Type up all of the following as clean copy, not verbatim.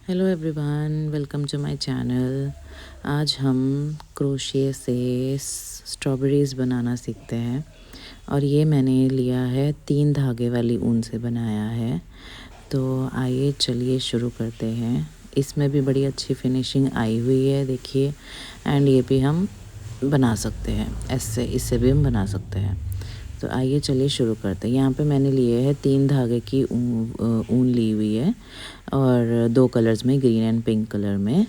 Hello everyone, welcome to my channel. आज हम crochet से स्ट्रॉबेरीज़ बनाना सीखते हैं। और ये मैंने लिया है 3 धागे वाली ऊन से बनाया है। तो आइए चलिए शुरू करते हैं। इसमें भी बड़ी अच्छी फिनिशिंग आई हुई है, देखिए। एंड ये भी हम बना सकते हैं, ऐसे इससे भी हम बना सकते हैं। तो आइए चलिए शुरू करते हैं। यहाँ पे मैंने लिए है 3 धागे की ऊन ली हुई है और 2 कलर्स में, ग्रीन एंड पिंक कलर में।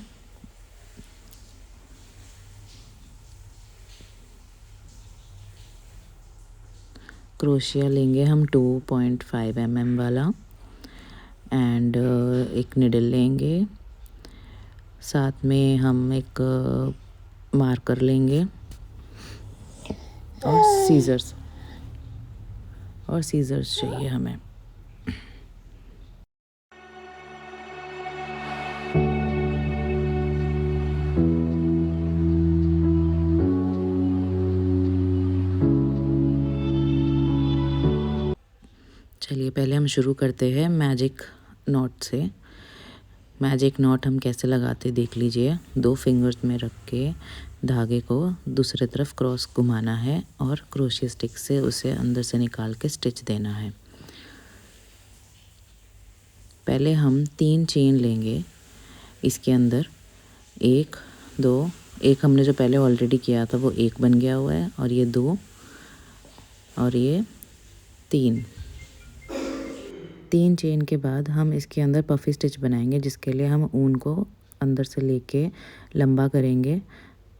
क्रोशिया लेंगे हम 2.5 mm वाला। एंड एक निडल लेंगे, साथ में हम एक मार्कर लेंगे और सीजर्स चाहिए हमें। चलिए पहले हम शुरू करते हैं मैजिक नॉट से। मैजिक नॉट हम कैसे लगाते देख लीजिए। 2 फिंगर्स में रख के धागे को दूसरे तरफ क्रॉस घुमाना है और क्रोशिया स्टिक से उसे अंदर से निकाल के स्टिच देना है। पहले हम 3 चेन लेंगे इसके अंदर। 1 2, एक हमने जो पहले ऑलरेडी किया था वो 1 बन गया हुआ है, और ये 2 और ये 3 चेन के बाद हम इसके अंदर पफी स्टिच बनाएंगे, जिसके लिए हम ऊन को अंदर से लेके लंबा करेंगे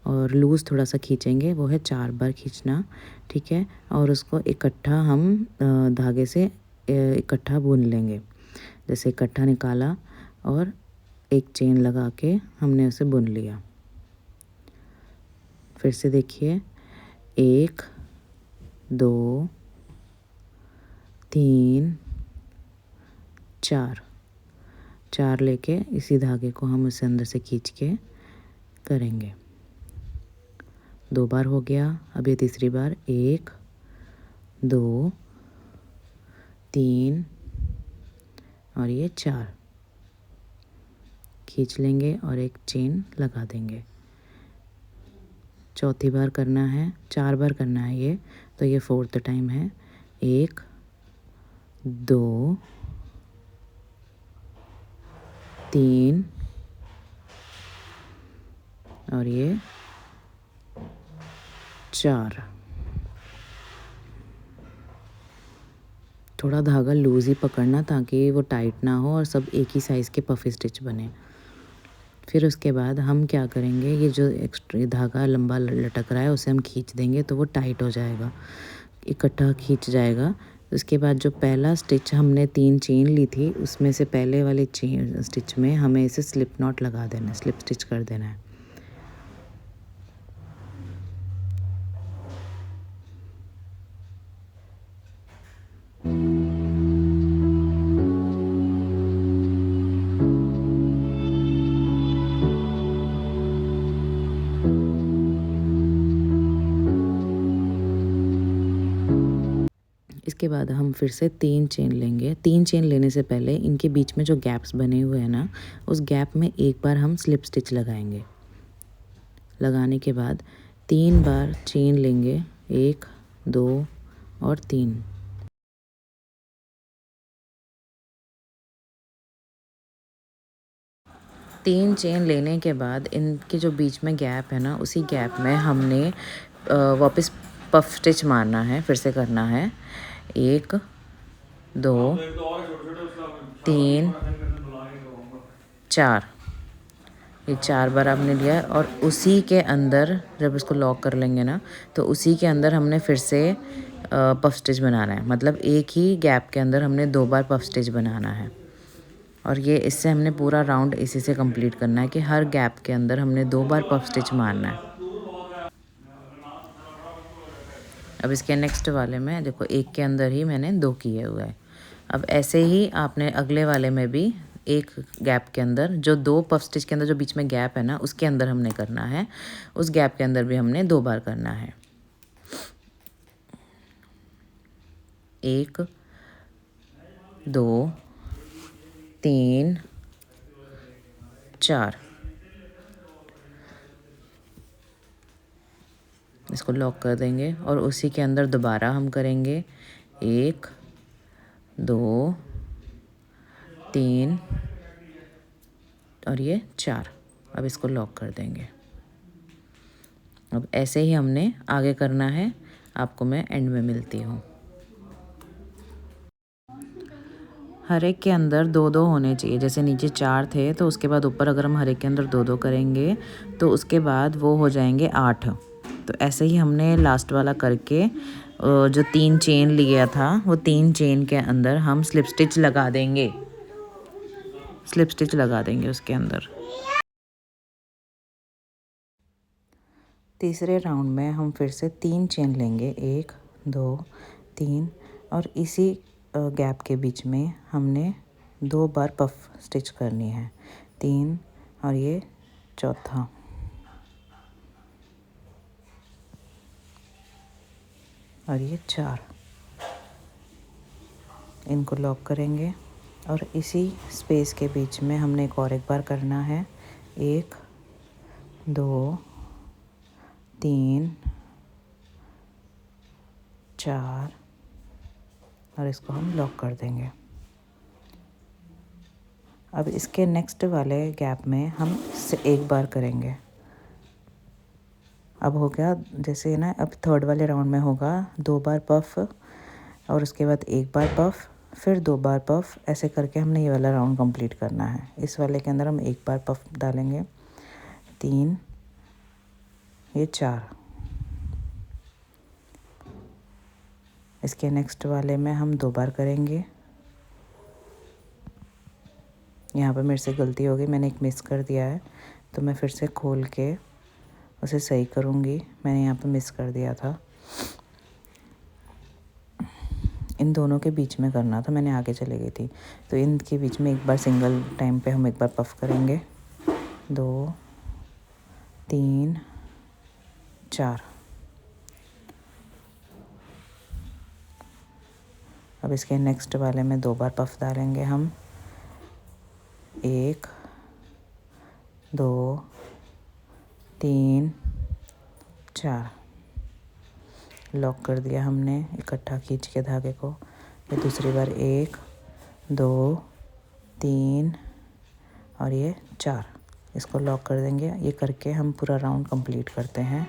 और लूज़ थोड़ा सा खींचेंगे, वो है 4 बार खींचना, ठीक है। और उसको इकट्ठा हम धागे से इकट्ठा बुन लेंगे। जैसे इकट्ठा निकाला और एक चेन लगा के हमने उसे बुन लिया। फिर से देखिए, 1 2 3 4 लेके इसी धागे को हम उसे अंदर से खींच के करेंगे। 2 बार हो गया, अब ये तीसरी बार। 1 2 3 और ये 4 खींच लेंगे और एक चेन लगा देंगे। चौथी बार करना है, 4 बार करना है ये, तो ये 4th टाइम है। 1 2 3 और ये 4। थोड़ा धागा लूज़ ही पकड़ना ताकि वो टाइट ना हो और सब एक ही साइज़ के पफी स्टिच बने। फिर उसके बाद हम क्या करेंगे, ये जो एक्स्ट्रा धागा लंबा लटक रहा है उसे हम खींच देंगे तो वो टाइट हो जाएगा, इकट्ठा खींच जाएगा। उसके बाद जो पहला स्टिच हमने 3 चेन ली थी, उसमें से पहले वाले चेन स्टिच में हमें इसे स्लिप नॉट लगा देना है, स्लिप स्टिच कर देना है। इसके बाद हम फिर से 3 चेन लेंगे। 3 चेन लेने से पहले इनके बीच में जो गैप्स बने हुए हैं ना, उस गैप में एक बार हम स्लिप स्टिच लगाएंगे। लगाने के बाद 3 बार चेन लेंगे, 1 2 और 3। 3 चेन लेने के बाद इनके जो बीच में गैप है ना, उसी गैप में हमने वापस पफ स्टिच मारना है, फिर से करना है। 1 2 3 4, ये 4 बार आपने लिया और उसी के अंदर जब इसको लॉक कर लेंगे ना, तो उसी के अंदर हमने फिर से पफ स्टिच बनाना है। मतलब एक ही गैप के अंदर हमने 2 बार पफ स्टिच बनाना है। और ये इससे हमने पूरा राउंड इसी से कंप्लीट करना है कि हर गैप के अंदर हमने 2 बार पफ स्टिच मारना है। अब इसके नेक्स्ट वाले में देखो, एक के अंदर ही मैंने 2 किए हुए हैं। अब ऐसे ही आपने अगले वाले में भी एक गैप के अंदर, जो 2 पफ स्टिच के अंदर जो बीच में गैप है ना, उसके अंदर हमने करना है। उस गैप के अंदर भी हमने 2 बार करना है। 1 2 3 4। इसको लॉक कर देंगे और उसी के अंदर दोबारा हम करेंगे 1 2 3 और ये 4। अब इसको लॉक कर देंगे। अब ऐसे ही हमने आगे करना है। आपको मैं एंड में मिलती हूँ। हर एक के अंदर 2-2 होने चाहिए। जैसे नीचे 4 थे तो उसके बाद ऊपर अगर हम हर एक के अंदर 2-2 करेंगे तो उसके बाद वो हो जाएंगे 8। तो ऐसे ही हमने लास्ट वाला करके जो 3 चेन लिया था वो 3 चेन के अंदर हम स्लिप स्टिच लगा देंगे। स्लिप स्टिच लगा देंगे उसके अंदर। तीसरे राउंड में हम फिर से 3 चेन लेंगे, 1 2 3 और इसी गैप के बीच में हमने 2 बार पफ स्टिच करनी है। 3 और ये चौथा। और ये 4। इनको लॉक करेंगे और इसी स्पेस के बीच में हमने एक बार करना है। 1 2 3 4 और इसको हम लॉक कर देंगे। अब इसके नेक्स्ट वाले गैप में हम एक बार करेंगे। अब हो गया जैसे ना, अब थर्ड वाले राउंड में होगा 2 बार पफ और उसके बाद 1 बार पफ, फिर 2 बार पफ। ऐसे करके हमने ये वाला राउंड कंप्लीट करना है। इस वाले के अंदर हम 1 बार पफ डालेंगे। 3 ये 4। इसके नेक्स्ट वाले में हम 2 बार करेंगे। यहाँ पर मेरे से गलती हो गई, मैंने एक मिस कर दिया है तो मैं फिर से खोल के उसे सही करूँगी। मैंने यहाँ पर मिस कर दिया था। इन दोनों के बीच में करना था, मैंने आगे चली गई थी। तो इनके बीच में एक बार सिंगल टाइम पे हम एक बार पफ करेंगे। 2 3 4। अब इसके नेक्स्ट वाले में 2 बार पफ डालेंगे हम। 1 2 3 4। लॉक कर दिया हमने इकट्ठा खींच के धागे को। ये दूसरी बार 1 2 3 और ये 4। इसको लॉक कर देंगे। ये करके हम पूरा राउंड कंप्लीट करते हैं।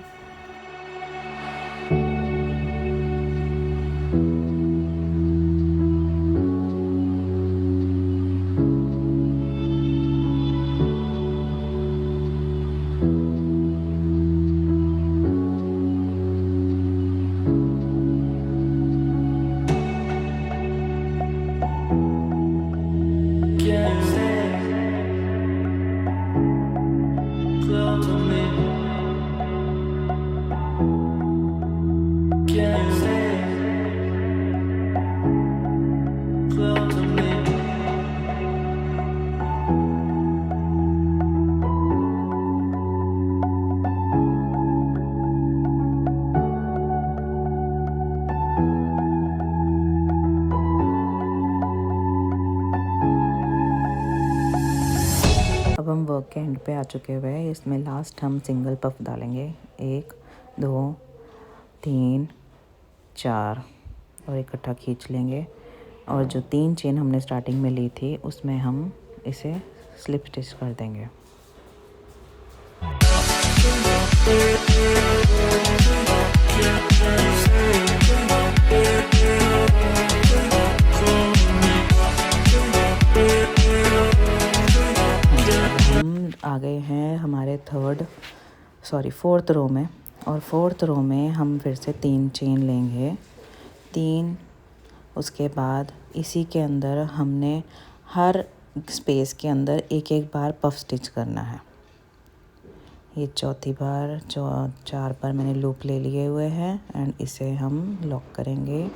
अब हम वर्क के एंड पे आ चुके हुए हैं। इसमें लास्ट हम सिंगल पफ डालेंगे। 1 2 3 4 और इकट्ठा खींच लेंगे। और जो 3 चेन हमने स्टार्टिंग में ली थी उसमें हम इसे स्लिप स्टिच कर देंगे। हम आ गए हैं हमारे फोर्थ रो में। और फोर्थ रो में हम फिर से 3 चेन लेंगे। 3। उसके बाद इसी के अंदर हमने हर स्पेस के अंदर एक एक बार पफ स्टिच करना है। ये चौथी बार 4 बार मैंने लूप ले लिए हुए हैं एंड इसे हम लॉक करेंगे।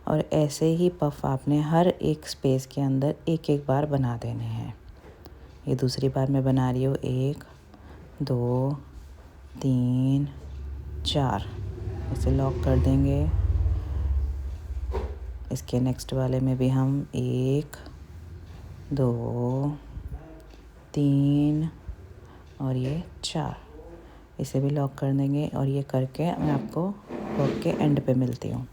और ऐसे ही पफ आपने हर एक स्पेस के अंदर एक एक बार बना देने हैं। ये दूसरी बार मैं बना रही हूँ। 1 2 3 4। इसे लॉक कर देंगे। इसके नेक्स्ट वाले में भी हम 1 2 3 और ये 4, इसे भी लॉक कर देंगे। और ये करके मैं आपको वर्क के एंड पे मिलती हूँ।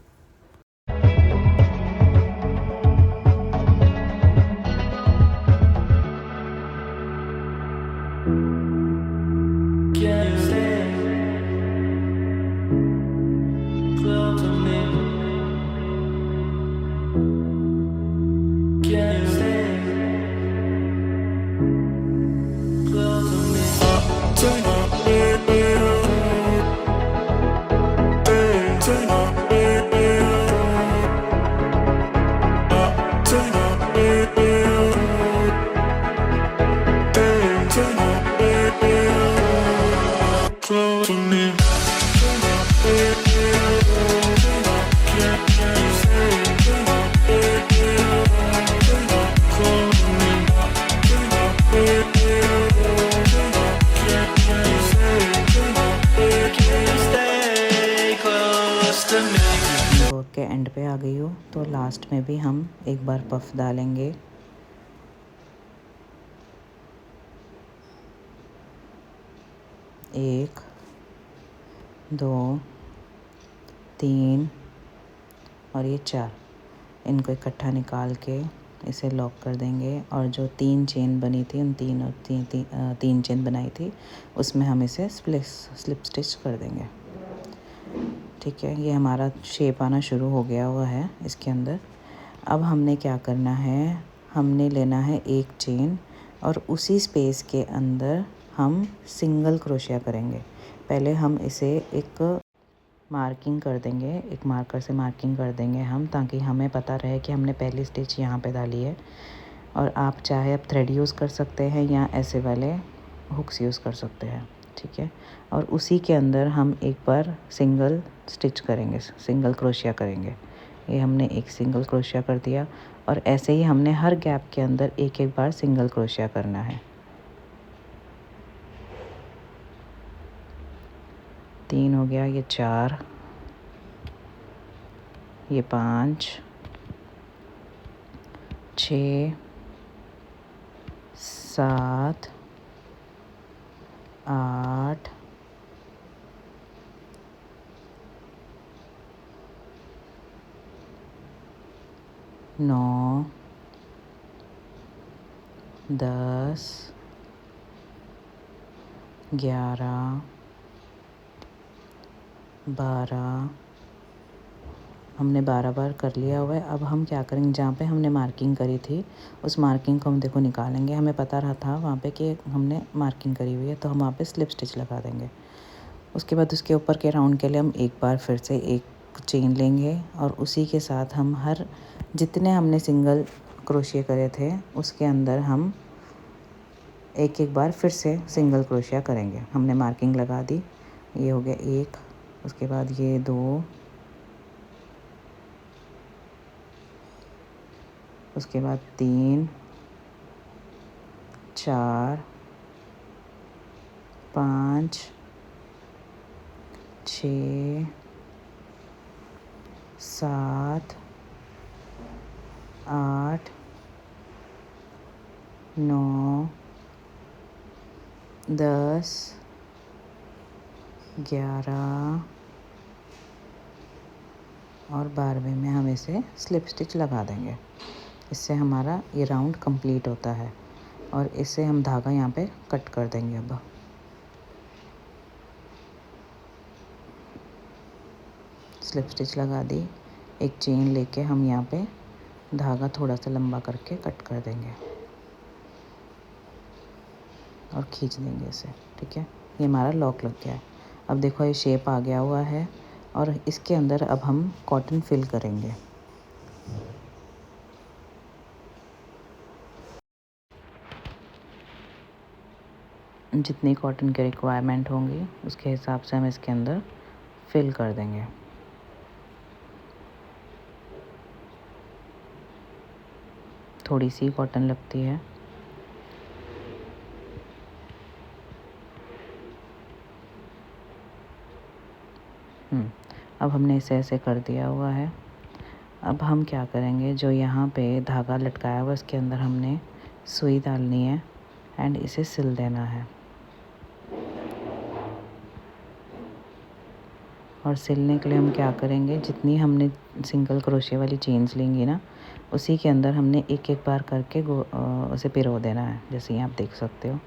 के एंड पे आ गई हूँ, तो लास्ट में भी हम एक बार पफ डालेंगे। एक, 2, 3 और ये 4, इनको इकट्ठा निकाल के इसे लॉक कर देंगे। और जो 3 चेन बनी थी, उन तीन चेन बनाई थी, उसमें हम इसे स्लिप स्टिच कर देंगे। ठीक है, ये हमारा शेप आना शुरू हो गया हुआ है इसके अंदर। अब हमने क्या करना है, हमने लेना है एक चेन और उसी स्पेस के अंदर हम सिंगल क्रोशिया करेंगे। पहले हम इसे एक मार्किंग कर देंगे, एक मार्कर से मार्किंग कर देंगे हम, ताकि हमें पता रहे कि हमने पहली स्टिच यहाँ पे डाली है। और आप चाहे अब थ्रेड यूज़ कर सकते हैं या ऐसे वाले हुक्स यूज़ कर सकते हैं। ठीक है, और उसी के अंदर हम एक बार सिंगल स्टिच करेंगे, सिंगल क्रोशिया करेंगे। ये हमने एक सिंगल क्रोशिया कर दिया और ऐसे ही हमने हर गैप के अंदर एक एक बार सिंगल क्रोशिया करना है। 3 हो गया, ये 4, ये 5, 6, 7, 8, 9, 10, 11, 12, हमने 12 बार कर लिया हुआ है। अब हम क्या करेंगे, जहाँ पे हमने मार्किंग करी थी उस मार्किंग को हम देखो निकालेंगे। हमें पता रहा था वहाँ पे कि हमने मार्किंग करी हुई है, तो हम वहाँ पे स्लिप स्टिच लगा देंगे। उसके बाद उसके ऊपर के राउंड के लिए हम एक बार फिर से एक चेन लेंगे और उसी के साथ हम हर जितने हमने सिंगल क्रोशिया करे थे उसके अंदर हम एक एक बार फिर से सिंगल क्रोशिया करेंगे। हमने मार्किंग लगा दी, ये हो गया 1, उसके बाद ये 2, उसके बाद 3, 4, 5, 6, 7, 8, 9, 10, 11 और 12वें में हम इसे स्लिप स्टिच लगा देंगे। इससे हमारा ये राउंड कंप्लीट होता है और इससे हम धागा यहाँ पे कट कर देंगे। अब स्लिप स्टिच लगा दी, एक चेन लेके हम यहाँ पे धागा थोड़ा सा लंबा करके कट कर देंगे और खींच देंगे इसे। ठीक है, ये हमारा लॉक लग गया है। अब देखो ये शेप आ गया हुआ है और इसके अंदर अब हम कॉटन फिल करेंगे। जितनी कॉटन की रिक्वायरमेंट होंगी उसके हिसाब से हम इसके अंदर फिल कर देंगे। थोड़ी सी कॉटन लगती है। अब हमने इसे ऐसे कर दिया हुआ है। अब हम क्या करेंगे, जो यहाँ पे धागा लटकाया हुआ उसके अंदर हमने सुई डालनी है एंड इसे सिल देना है। और सिलने के लिए हम क्या करेंगे, जितनी हमने सिंगल क्रोशिया वाली चेन्स लेंगी ना, उसी के अंदर हमने एक एक बार करके उसे पिरो देना है, जैसे ये आप देख सकते हो।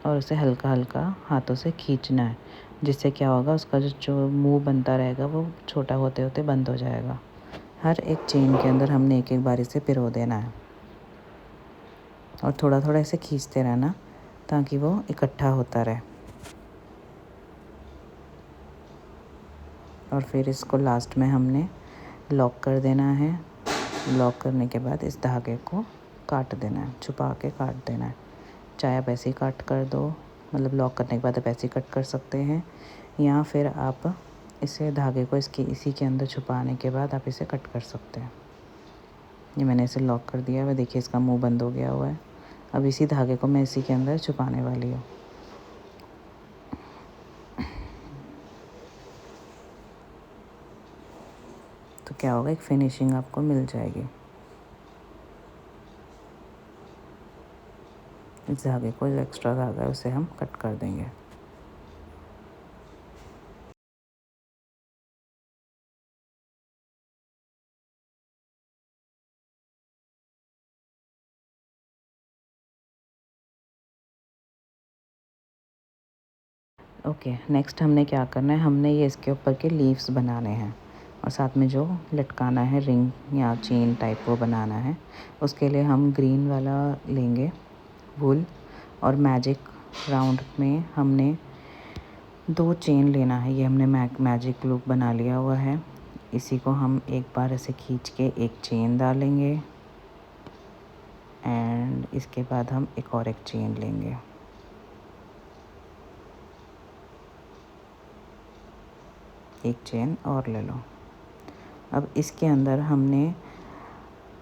और उसे हल्का हल्का हाथों से खींचना है, जिससे क्या होगा, उसका जो मुंह बनता रहेगा वो छोटा होते होते बंद हो जाएगा। हर एक चेन के अंदर हमने एक एक बार इसे पिरो देना है और थोड़ा थोड़ा इसे खींचते रहना ताकि वो इकट्ठा होता रहे। और फिर इसको लास्ट में हमने लॉक कर देना है। लॉक करने के बाद इस धागे को काट देना है, छुपा के काट देना है। चाहे आप ऐसे ही काट कर दो, मतलब लॉक करने के बाद आप ऐसे ही कट कर सकते हैं, या फिर आप इसे धागे को इसी के अंदर छुपाने के बाद आप इसे कट कर सकते हैं। ये मैंने इसे लॉक कर दिया है, देखिए इसका मुंह बंद हो गया हुआ है। अब इसी धागे को मैं इसी के अंदर छुपाने वाली हूँ। तो क्या होगा, एक फिनिशिंग आपको मिल जाएगी। इस धागे को, जो एक्स्ट्रा धागा है उसे हम कट कर देंगे। ओके, नेक्स्ट हमने क्या करना है, हमने ये इसके ऊपर के लीव्स बनाने हैं और साथ में जो लटकाना है रिंग या चेन टाइप वो बनाना है। उसके लिए हम ग्रीन वाला लेंगे वूल, और मैजिक राउंड में हमने 2 चेन लेना है। ये हमने मैजिक लूप बना लिया हुआ है। इसी को हम एक बार ऐसे खींच के एक चेन डालेंगे एंड इसके बाद हम एक और एक चेन लेंगे। एक चेन और ले लो। अब इसके अंदर हमने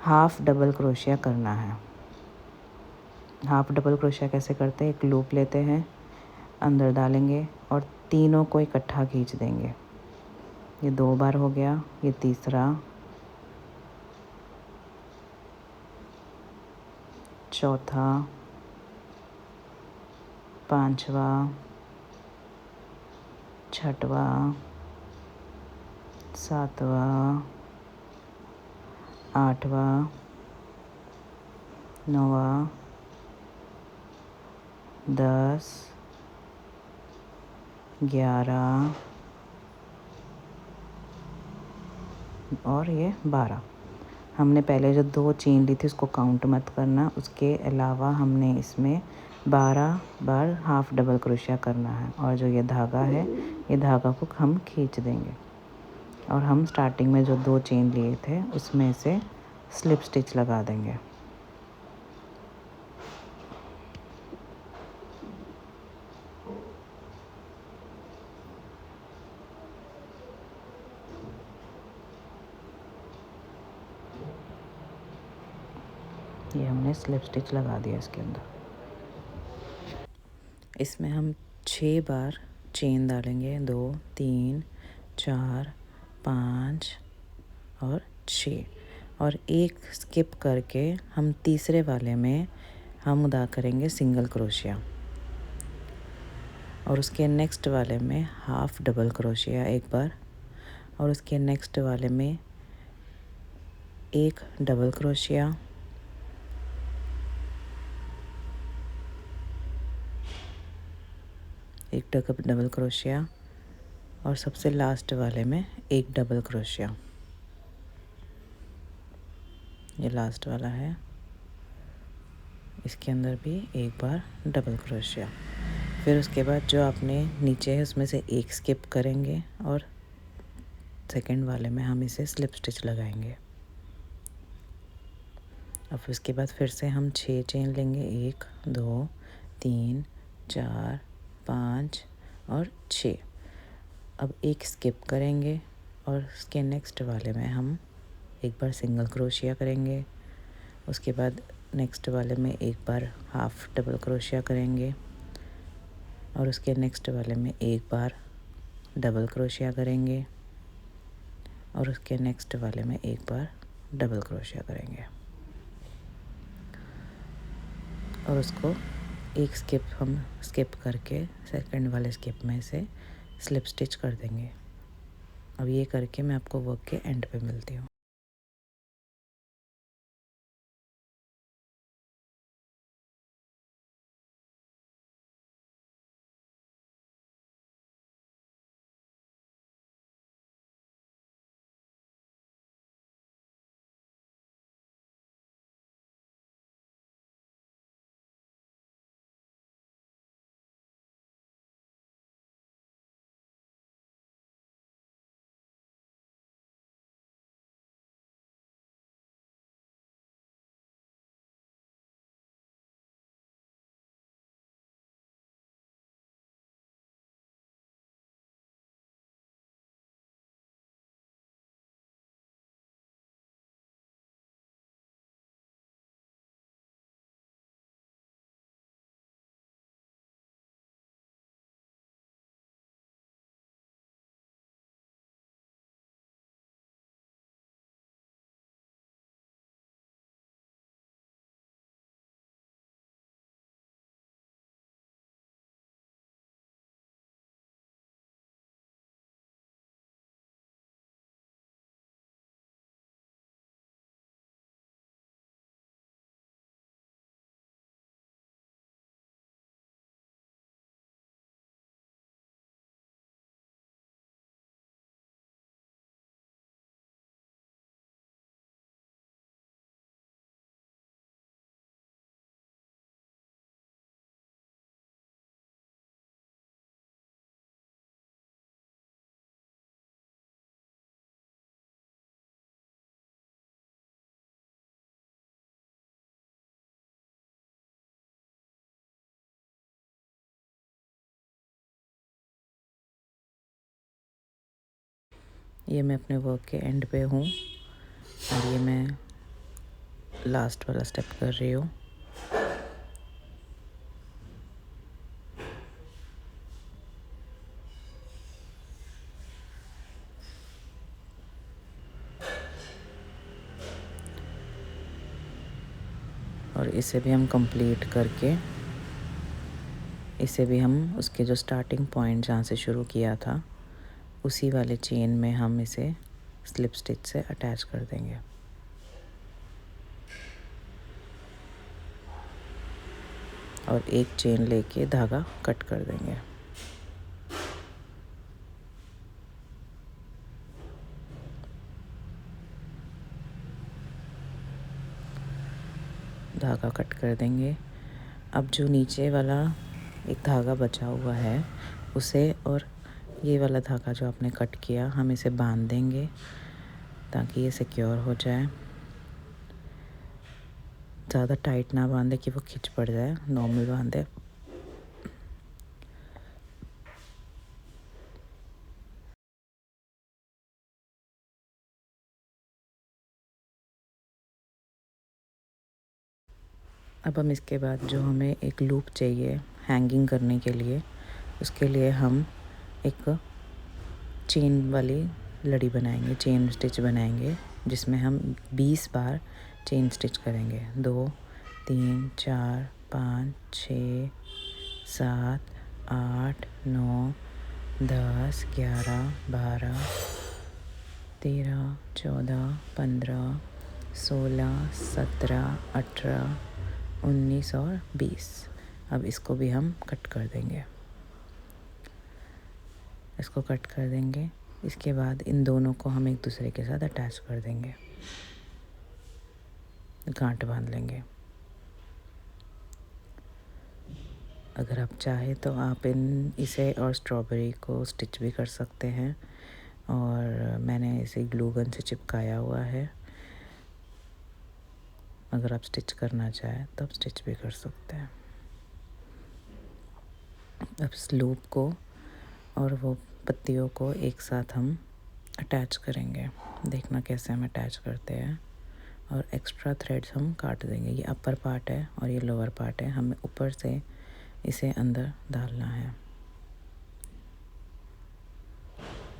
हाफ डबल क्रोशिया करना है। हाफ डबल क्रोशिया कैसे करते हैं, एक लूप लेते हैं, अंदर डालेंगे और तीनों को इकट्ठा खींच देंगे। ये 2 बार हो गया, ये तीसरा, चौथा, पांचवा, छठवा, सातवा, आठवा, नौवा, 10, 11 और ये 12। हमने पहले जो 2 चेन ली थी उसको काउंट मत करना, उसके अलावा हमने इसमें 12 बार हाफ डबल क्रोशिया करना है। और जो ये धागा है, ये धागा को हम खींच देंगे और हम स्टार्टिंग में जो 2 चेन लिए थे उसमें से स्लिप स्टिच लगा देंगे। ये हमने स्लिप स्टिच लगा दिया इसके अंदर। इसमें हम 6 बार चेन डालेंगे, 2, 3, 4, 5 और 6, और एक स्किप करके हम तीसरे वाले में हम अदा करेंगे सिंगल क्रोशिया, और उसके नेक्स्ट वाले में हाफ डबल क्रोशिया एक बार, और उसके नेक्स्ट वाले में एक डबल क्रोशिया, एक डबल क्रोशिया, और सबसे लास्ट वाले में एक डबल क्रोशिया। ये लास्ट वाला है, इसके अंदर भी एक बार डबल क्रोशिया। फिर उसके बाद जो आपने नीचे है उसमें से एक स्किप करेंगे और सेकंड वाले में हम इसे स्लिप स्टिच लगाएंगे। अब उसके बाद फिर से हम 6 चेन लेंगे, 1, 2, 3, 4, 5 और 6। अब एक स्किप करेंगे और उसके नेक्स्ट वाले में हम एक बार सिंगल क्रोशिया करेंगे। उसके बाद नेक्स्ट वाले में एक बार हाफ डबल क्रोशिया करेंगे और उसके नेक्स्ट वाले में एक बार डबल क्रोशिया करेंगे और उसके नेक्स्ट वाले में एक बार डबल क्रोशिया करेंगे और उसको एक स्किप हम स्किप करके सेकंड वाले स्किप में से स्लिप स्टिच कर देंगे। अब ये करके मैं आपको वर्क के एंड पे मिलती हूँ। ये मैं अपने वर्क के एंड पे हूँ और ये मैं लास्ट वाला स्टेप कर रही हूँ। और इसे भी हम कंप्लीट करके इसे भी हम उसके जो स्टार्टिंग पॉइंट जहाँ से शुरू किया था उसी वाले चेन में हम इसे स्लिप स्टिच से अटैच कर देंगे। और एक चेन लेके धागा कट कर देंगे। धागा कट कर देंगे। अब जो नीचे वाला एक धागा बचा हुआ है उसे और ये वाला धागा जो आपने कट किया हम इसे बांध देंगे ताकि ये सिक्योर हो जाए। ज़्यादा टाइट ना बांधे कि वो खिंच पड़ जाए, नॉर्मल बांधे। अब हम इसके बाद जो हमें एक लूप चाहिए हैंगिंग करने के लिए, उसके लिए हम एक चेन वाली लड़ी बनाएंगे, चेन स्टिच बनाएंगे जिसमें हम 20 बार चेन स्टिच करेंगे। 2 3 4 5 6 7 8 9 10 11 12 13 14 15 16 17 18 19 और 20। अब इसको भी हम कट कर देंगे। इसको कट कर देंगे। इसके बाद इन दोनों को हम एक दूसरे के साथ अटैच कर देंगे, गांठ बांध लेंगे। अगर आप चाहें तो आप इसे और स्ट्रॉबेरी को स्टिच भी कर सकते हैं और मैंने इसे ग्लू गन से चिपकाया हुआ है। अगर आप स्टिच करना चाहें तो आप स्टिच भी कर सकते हैं। अब इस लूप को और वो पत्तियों को एक साथ हम अटैच करेंगे। देखना कैसे हम अटैच करते हैं। और एक्स्ट्रा थ्रेड्स हम काट देंगे। ये अपर पार्ट है और ये लोअर पार्ट है, हमें ऊपर से इसे अंदर डालना है।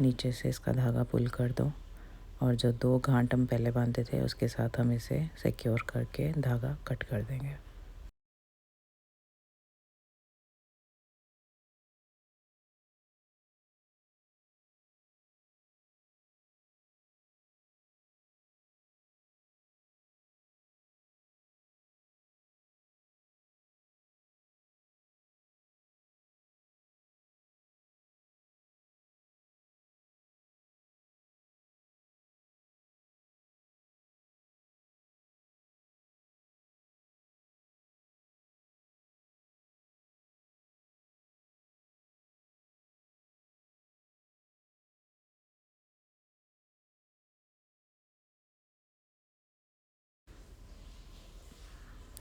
नीचे से इसका धागा पुल कर दो और जो 2 गांठ हम पहले बांधे थे उसके साथ हम इसे सिक्योर करके धागा कट कर देंगे।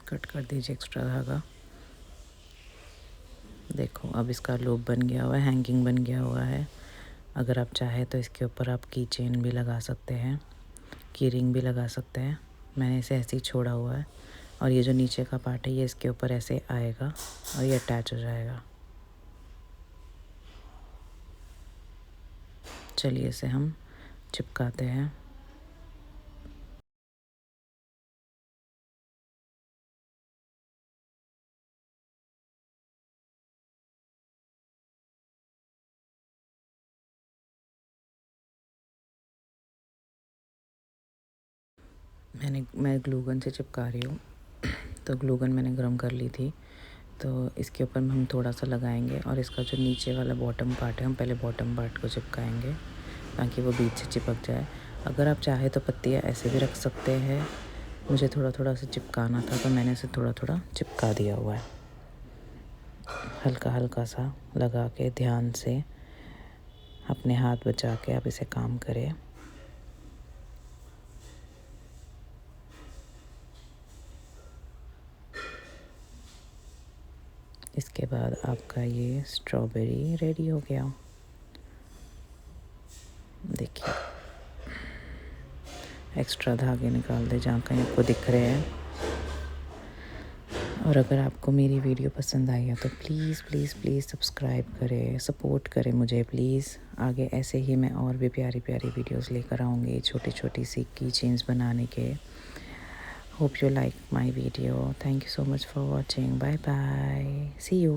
कट कर दीजिए एक्स्ट्रा धागा। देखो अब इसका लूप बन गया हुआ है, हैंगिंग बन गया हुआ है। अगर आप चाहे तो इसके ऊपर आप की चेन भी लगा सकते हैं, की रिंग भी लगा सकते हैं। मैंने इसे ऐसे ही छोड़ा हुआ है और ये जो नीचे का पार्ट है ये इसके ऊपर ऐसे आएगा और ये अटैच हो जाएगा। चलिए इसे हम चिपकाते हैं। मैं ग्लू गन से चिपका रही हूँ। तो ग्लू गन मैंने गर्म कर ली थी, तो इसके ऊपर हम थोड़ा सा लगाएंगे और इसका जो नीचे वाला बॉटम पार्ट है हम पहले बॉटम पार्ट को चिपकाएंगे ताकि वो बीच से चिपक जाए। अगर आप चाहे तो पत्तियाँ ऐसे भी रख सकते हैं। मुझे थोड़ा थोड़ा सा चिपकाना था तो मैंने इसे थोड़ा थोड़ा चिपका दिया हुआ है। हल्का हल्का सा लगा के ध्यान से अपने हाथ बचा के आप इसे काम करें। इसके बाद आपका ये स्ट्रॉबेरी रेडी हो गया। देखिए एक्स्ट्रा धागे निकाल दे जहाँ कहीं आपको दिख रहे हैं। और अगर आपको मेरी वीडियो पसंद आई है तो प्लीज़ प्लीज़ प्लीज़ सब्सक्राइब करें, सपोर्ट करें मुझे प्लीज़। आगे ऐसे ही मैं और भी प्यारी प्यारी वीडियोस लेकर आऊँगी छोटी छोटी सी की चेन्स बनाने के। Hope you like my video. Thank you so much for watching. Bye bye, see you.